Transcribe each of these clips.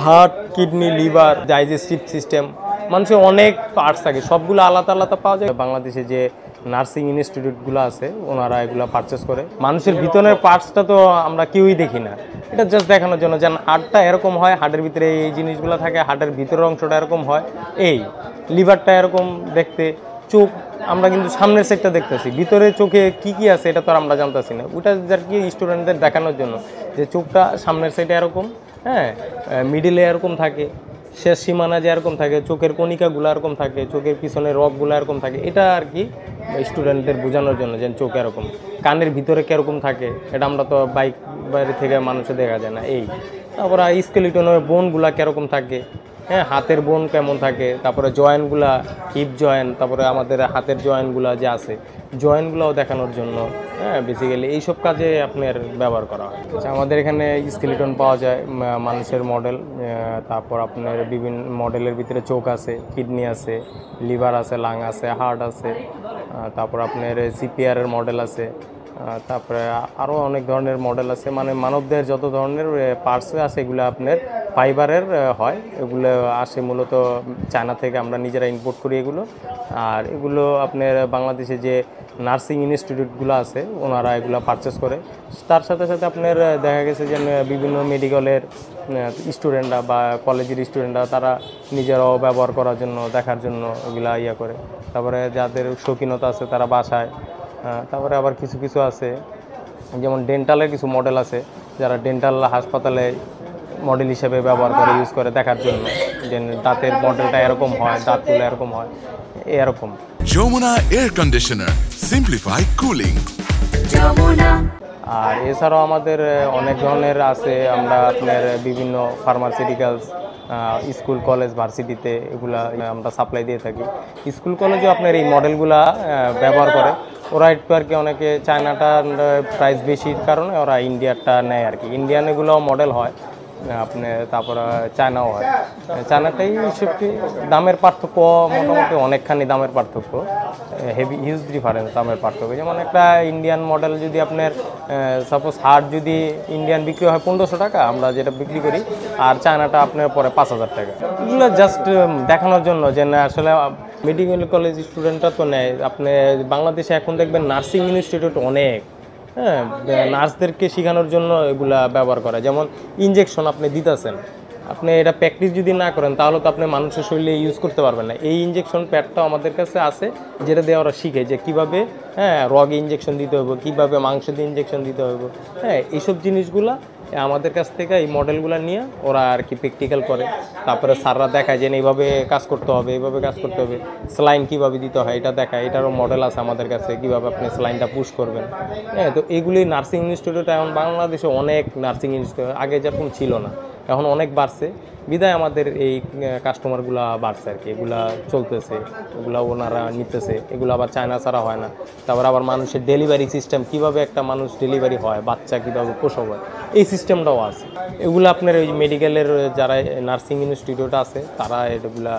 Heart, kidney, liver, digestive system, মানুষের অনেক parts থাকে, সবগুলো আলাদা আলাদা পাওয়া যায়। বাংলাদেশে যে নার্সিং ইনস্টিটিউটগুলো আছে ওনারা এগুলো পারচেস করে। মানুষের ভিতরের পার্টসটা তো আমরা কেউই দেখি না, এটা জাস্ট দেখানোর জন্য যে হার্টটা এরকম হয়, হার্টের ভিতরে এই জিনিসগুলো থাকে, হার্টের ভিতরের অংশটা এরকম হয়, এই লিভারটা এরকম দেখতে, চোখ আমরা কিন্তু সামনের সাইডটা দেখতেছি, ভিতরে চোখে কি কি আছে এটা তো আমরা জানতেছি না। ওটা আর কি স্টুডেন্টদের দেখানোর জন্য যে চোখটা সামনের সাইডে এরকম, হ্যাঁ, মিডিলে এরকম থাকে, শেষ সীমানা যে এরকম থাকে, চোখের কণিকাগুলো এরকম থাকে, চোখের পিছনে রগগুলো এরকম থাকে, এটা আর কি স্টুডেন্টদের বোঝানোর জন্য যে চোখ এরকম। কানের ভিতরে কীরকম থাকে এটা আমরা তো বাইরে থেকে মানুষে দেখা যায় না। এই তারপরে স্কেলিটনের বোনগুলা কীরকম থাকে, হ্যাঁ, হাতের বোন কেমন থাকে, তারপরে জয়েন্টগুলা, হিপ জয়েন্ট, তারপরে আমাদের হাতের জয়েন্টগুলো যে আছে জয়েন্টগুলোও দেখানোর জন্য, হ্যাঁ, বেসিক্যালি এইসব কাজে আপনার ব্যবহার করা হয়। আমাদের এখানে স্কেলিটন পাওয়া যায়, মানুষের মডেল, তারপর আপনার বিভিন্ন মডেলের ভিতরে চোখ আছে, কিডনি আছে, লিভার আছে, লাং আছে, হার্ট আছে, তারপর আপনার সিপিআরের মডেল আছে, তারপরে আরও অনেক ধরনের মডেল আছে। মানে মানবদেহের যত ধরনের পার্টস আছে এগুলো আপনার ফাইবারের হয়, এগুলো আসে মূলত চায়না থেকে, আমরা নিজেরা ইম্পোর্ট করি এগুলো। আর এগুলো আপনার বাংলাদেশে যে নার্সিং ইনস্টিটিউটগুলো আছে ওনারা এগুলো পারচেস করে। তার সাথে সাথে আপনার দেখা গেছে যে বিভিন্ন মেডিকেলের স্টুডেন্টরা বা কলেজের স্টুডেন্টরা তারা নিজেরাও ব্যবহার করার জন্য, দেখার জন্য এগুলা ইয়ে করে। তারপরে যাদের শৌখিনতা আছে তারা বাসায়, তারপরে আবার কিছু কিছু আছে যেমন ডেন্টালের কিছু মডেল আছে যারা ডেন্টাল হাসপাতালে মডেল হিসেবে ব্যবহার করে, ইউজ করে দেখার জন্য যে দাঁতের মডেলটা এরকম হয়, দাঁতগুলো এরকম হয়, এরকম। Jamuna air conditioner, simplify cooling. আর এছাড়াও আমাদের অনেক ধরনের আছে, আমরা আপনার বিভিন্ন ফার্মাসিউটিক্যালস, স্কুল, কলেজ, ভার্সিটিতে এগুলা আমরা সাপ্লাই দিয়ে থাকি। স্কুল কলেজেও আপনার এই মডেলগুলা ব্যবহার করে। ওরা একটু আর কি অনেকে চায়নাটার প্রাইস বেশির কারণে ওরা ইন্ডিয়ারটা নেয় আর কি। ইন্ডিয়ান এগুলো মডেল হয় আপনি, তারপরে চায়নাও হয়। চায়নাটাই সেফটি, দামের পার্থক্য মোটামুটি অনেকখানি দামের পার্থক্য, হেভি হিউজ ডিফারেন্স দামের পার্থক্য। যেমন একটা ইন্ডিয়ান মডেল যদি আপনার সাপোজ হার্ট যদি ইন্ডিয়ান বিক্রি হয় 1500 টাকা, আমরা যেটা বিক্রি করি, আর চায়নাটা আপনার পরে 5000 টাকা। এগুলো জাস্ট দেখানোর জন্য যে না আসলে মেডিকেল কলেজ স্টুডেন্টরা তো নেয়। আপনি বাংলাদেশে এখন দেখবেন নার্সিং ইনস্টিটিউট অনেক, হ্যাঁ, নার্সদেরকে শেখানোর জন্য এগুলা ব্যবহার করা। যেমন ইনজেকশন আপনি দিতেছেন, আপনি এটা প্র্যাকটিস যদি না করেন তাহলে তো আপনি মানুষের শরীরে ইউজ করতে পারবেন না। এই ইনজেকশন প্যাডটাও আমাদের কাছে আছে, যেটা দিয়ে ওরা শিখে যে কীভাবে, হ্যাঁ, রগে ইনজেকশন দিতে হবে, কীভাবে মাংস দিয়ে ইনজেকশন দিতে হবে, হ্যাঁ, এইসব জিনিসগুলা আমাদের কাছ থেকে এই মডেলগুলো নিয়ে ওরা আর কি প্র্যাকটিক্যাল করে। তারপরে স্যাররা দেখায় যে এইভাবে কাজ করতে হবে, এইভাবে কাজ করতে হবে, স্যালাইন কীভাবে দিতে হয় এটা দেখায়। এটারও মডেল আছে আমাদের কাছে, কীভাবে আপনি স্যালাইনটা পুশ করবেন। হ্যাঁ, তো এইগুলি নার্সিং ইনস্টিটিউট এখন বাংলাদেশে অনেক নার্সিং ইনস্টিটিউট, আগে যেরকম ছিল না এখন অনেক বাড়ছে, বিধায় আমাদের এই কাস্টমারগুলা বাড়ছে আর কি। এগুলা চলতেছে, এগুলা ওনারা নিতেছে, এগুলো আবার চায়না ছাড়া হয় না। তারপর আবার মানুষের ডেলিভারি সিস্টেম, কীভাবে একটা মানুষ ডেলিভারি হয়, বাচ্চা কীভাবে প্রসব হয়, এই সিস্টেমটাও আছে। এগুলো আপনার ওই মেডিকেলের যারা নার্সিং ইনস্টিটিউট আছে তারা এগুলা,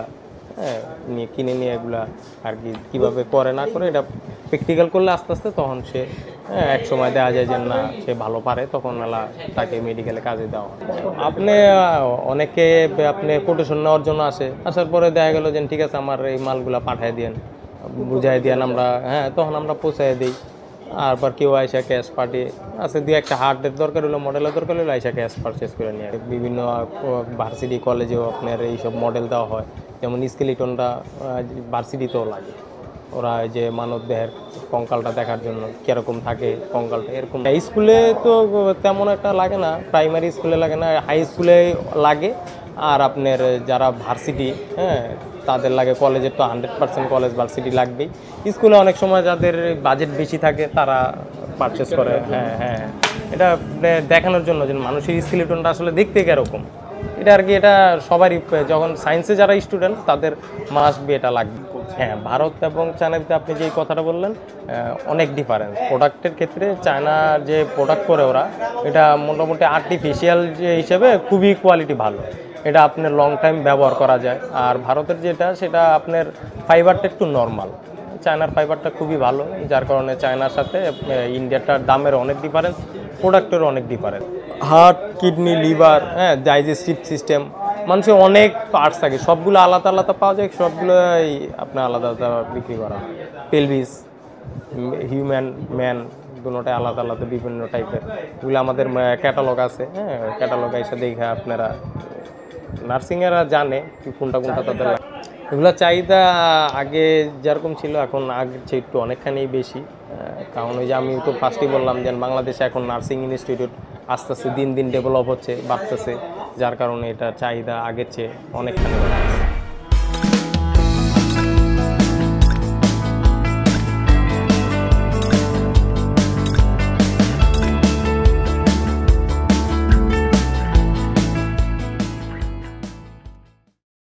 হ্যাঁ, নিয়ে কিনে নিয়ে এগুলা আর কি কীভাবে করে না করে এটা প্র্যাকটিক্যাল করলে আস্তে আস্তে তখন সে, হ্যাঁ, এক সময় দেওয়া যায় যে না সে ভালো পারে, তখন তাকে মেডিকেলে কাজে দেওয়া হয়। আপনি অনেকে আপনি কোটেশন নেওয়ার জন্য আসার পরে দেখা গেল যে ঠিক আছে আমার এই মালগুলা পাঠিয়ে দিন, বুঝাই দিয়েন আমরা, হ্যাঁ, তখন আমরা পৌঁছায় দিই। আর কেউ আইসা ক্যাশ পাঠিয়ে আছে, দিয়ে একটা হার্টের দরকার হলো, মডেলের দরকার হলো, আইসা ক্যাশ পারচেস করে নিয়ে। বিভিন্ন ভার্সিটি কলেজেও আপনার এইসব মডেল দেওয়া হয়। যেমন স্কেলিটনটা ভার্সিটিতেও লাগে, ওরা যে মানব দেহের কঙ্কালটা দেখার জন্য কীরকম থাকে কঙ্কালটা এরকম। স্কুলে তো তেমন একটা লাগে না, প্রাইমারি স্কুলে লাগে না, হাই স্কুলে লাগে। আর আপনার যারা ভার্সিটি, হ্যাঁ, তাদের লাগে। কলেজের তো 100% কলেজ ভার্সিটি লাগবেই। স্কুলে অনেক সময় যাদের বাজেট বেশি থাকে তারা পারচেস করে। হ্যাঁ হ্যাঁ, এটা দেখানোর জন্য যে মানুষের স্কেলিটনটা আসলে দেখতে কীরকম, এটা আর কি। এটা সবারই, যখন সায়েন্সে যারা স্টুডেন্ট তাদের মাস্ট বি এটা লাগবে। হ্যাঁ, ভারত এবং চায়নাতে আপনি যেই কথাটা বললেন অনেক ডিফারেন্স প্রোডাক্টের ক্ষেত্রে। চায়নার যে প্রোডাক্ট করে ওরা, এটা মোটামুটি আর্টিফিশিয়াল যে হিসেবে খুবই কোয়ালিটি ভালো, এটা আপনার লং টাইম ব্যবহার করা যায়। আর ভারতের যেটা সেটা আপনার ফাইবারটা একটু নর্মাল, চায়নার ফাইবারটা খুবই ভালো, যার কারণে চায়নার সাথে ইন্ডিয়াটার দামের অনেক ডিফারেন্স, প্রোডাক্টেরও অনেক ডিফারেন্স। হার্ট, কিডনি, লিভার, হ্যাঁ, ডাইজেস্টিভ সিস্টেম, মানুষের অনেক পার্টস থাকে, সবগুলো আলাদা আলাদা পাওয়া যায়, সবগুলোই আপনার আলাদা আলাদা বিক্রি করা। পেলভিস, হিউম্যান, ম্যান, দুটোটাই আলাদা আলাদা বিভিন্ন টাইপের। এগুলো আমাদের ক্যাটালগ আছে, হ্যাঁ, ক্যাটালগ এসে দেখে আপনারা নার্সিংয়েরা জানে কি কোনটা কোনটা তাদের লাগে। এগুলো চাহিদা আগে যেরকম ছিল এখন আগের চেয়ে একটু অনেকখানি বেশি, কারণ ওই যে আমি তো ফার্স্টই বললাম যে বাংলাদেশে এখন নার্সিং ইনস্টিটিউট আস্তে আস্তে দিন দিন ডেভেলপ হচ্ছে, বাড়তেছে, যার কারণে এটা চাহিদা আগের চেয়ে অনেকখানি